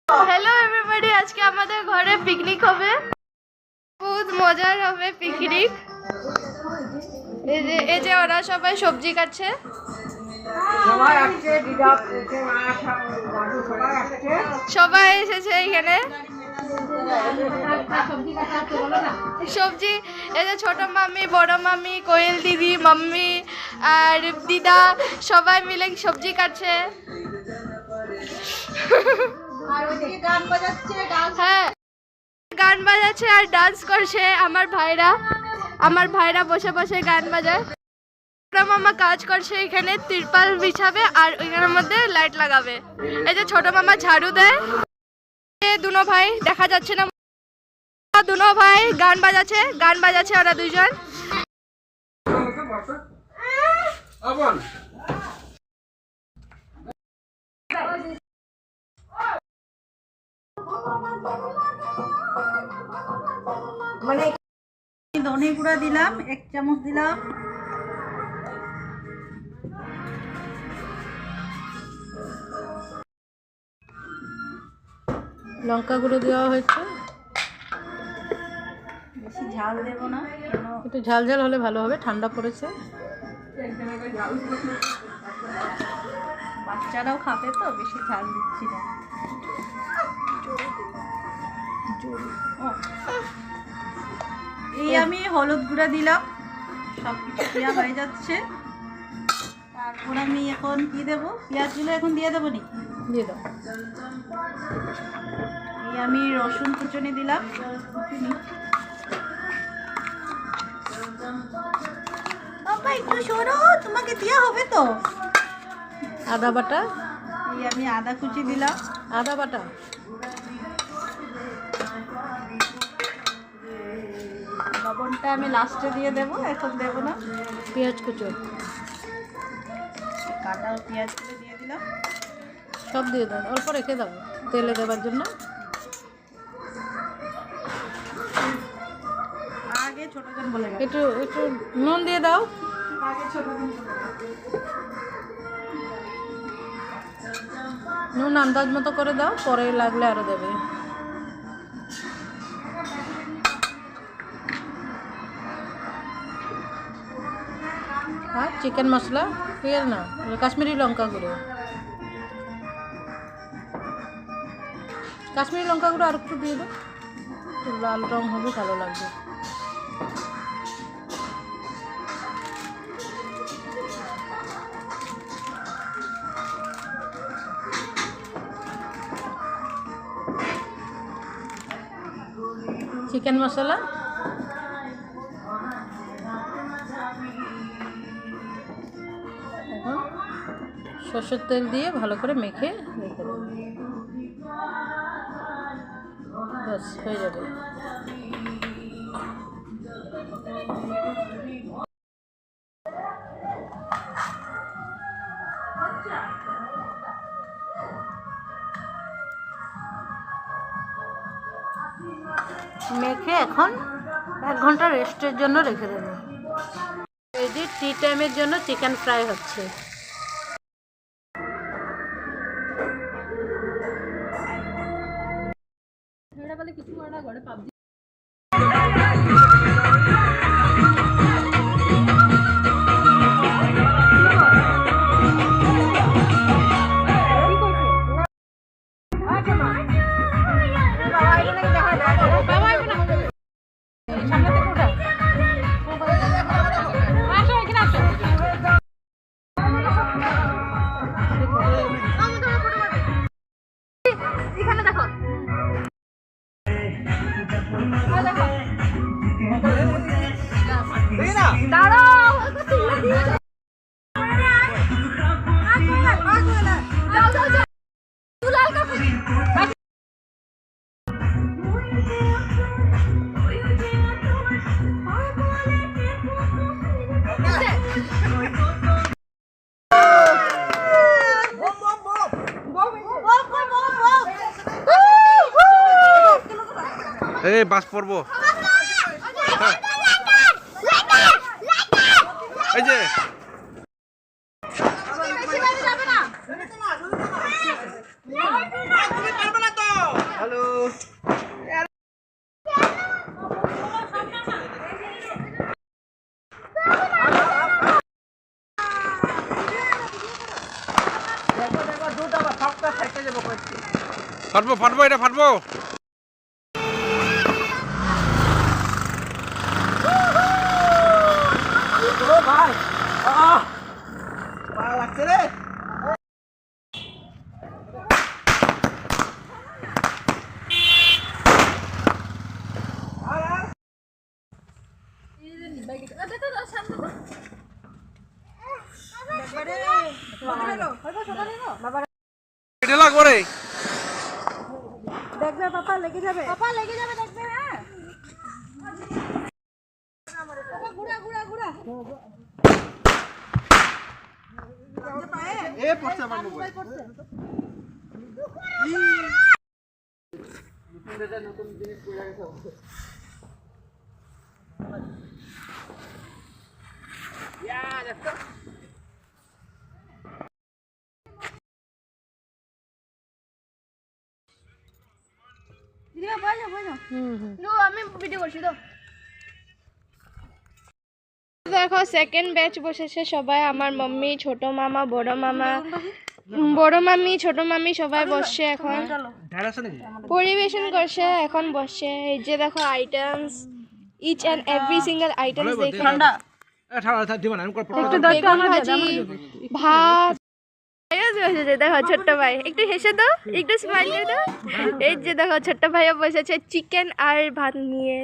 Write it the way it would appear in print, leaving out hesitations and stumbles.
Hello everybody, আজকে আমাদের ঘরে পিকনিক হবে, বহুত মজার হবে পিকনিক। এই যে ওরা সবাই সবজি কাটছে, সবাই এসেছে এখানে সবজি। এই যে ছোট মামি, বড় মামি, কোয়েল দিদি, মাম্মি আর দিদা সবাই মিলে সবজি কাটছে। হ্যাঁ, গান বাজাচ্ছে আর ডান্স করছে আমার ভাইরা বসে বসে গান বাজায়। মামা কাজ করছে, এখানে তিরপাল বিছাবে আর ওইখানের মধ্যে লাইট লাগাবে। এই যে ছোট মামা ঝাড়ু দেয়। দুনো ভাই দেখা যাচ্ছে না, দুনো ভাই গান বাজাচ্ছে ওরা দুইজন। মানে ধনে গুঁড়া দিলাম 1 চামচ দিলাম, লঙ্কা গুঁড়ো দেওয়া হয়েছে। বেশি ঝাল দেব না, একটু ঝাল ঝাল হলে ভালো হবে, ঠান্ডা পড়েছে। বাচ্চারাও খাবে তো, বেশি ঝাল দিচ্ছি না। এই আমি হলুদ গুঁড়া দিলাম, সব কিছু দেওয়া হয়ে যাচ্ছে। তারপর আমি এখন কি দেবো, পেঁয়াজগুলো এখন দিয়ে দেবো নি, দিয়ে দাও। এই আমি রসুন কুচনি দিলাম, বাবা একটু সরো, তোমাকে দেওয়া হবে তো। আদা বাটা, এই আমি আদা কুচি দিলাম, আদা বাটা, লবণটা আমি লাস্টে দিয়ে দেবো, এখন দেবো না। পেঁয়াজ কুচো, কাটা পেঁয়াজগুলো দিয়ে দিলাম, সব দিয়ে দাও, অল্প রেখে দাও তেলে দেওয়ার জন্য। আগে ছোটজন বলে গেছে, একটু একটু নুন দিয়ে দাও। আগে ছোটজন নুন আন্দাজ মতো করে দাও, পরে লাগলে আরও দেবে। আর চিকেন মশলা, ঠিক আছে না, কাশ্মীরি লঙ্কা গুঁড়ো, কাশ্মীরি লঙ্কা গুঁড়ো আর একটু দিয়ে দাও, একটু লাল রং হবে, ভালো লাগবে। চিকেন মশলা, এখন সরষের তেল দিয়ে ভালো করে মেখে রেখে দেবো, ব্যাস হয়ে যাবে। মেখে এখন 1 ঘন্টা রেস্টের জন্য রেখে দেবো। এই যে টি টাইমের জন্য চিকেন ফ্রাই হচ্ছে। কিছু ঘরে পাবজি এই বাস পড়ব, এই যে ফাটবো ফাটবো এটা ফাটবো। ঢেলা করে দেখবে পাপা লেগে যাবে দেখবে। হ্যাঁ ঘুরা ঘুরা ঘুরা এ পড়ছে আমার মোবাইল। দিদিমা বলো বলো। আমি ভিডিও করছি তো। দেখো সেকেন্ড ব্যাচ বসেছে সবাই, আমার মাম্মি, ছোট মামা, বড় মামা, বড় মামি, ছোট মামি সবাই বসছে এখন পরিবেশন করছে, এখন বসছে। এই যে দেখো items, each and every single items দেখে ঠান্ডা বেগুন ভাজি, ভাত। দেখো ছোট্ট ভাই একটু হেসে দাও, একটু স্মাইল করে দাও। এই যে দেখো ছোট্ট ভাইও বসেছে চিকেন আর ভাত নিয়ে।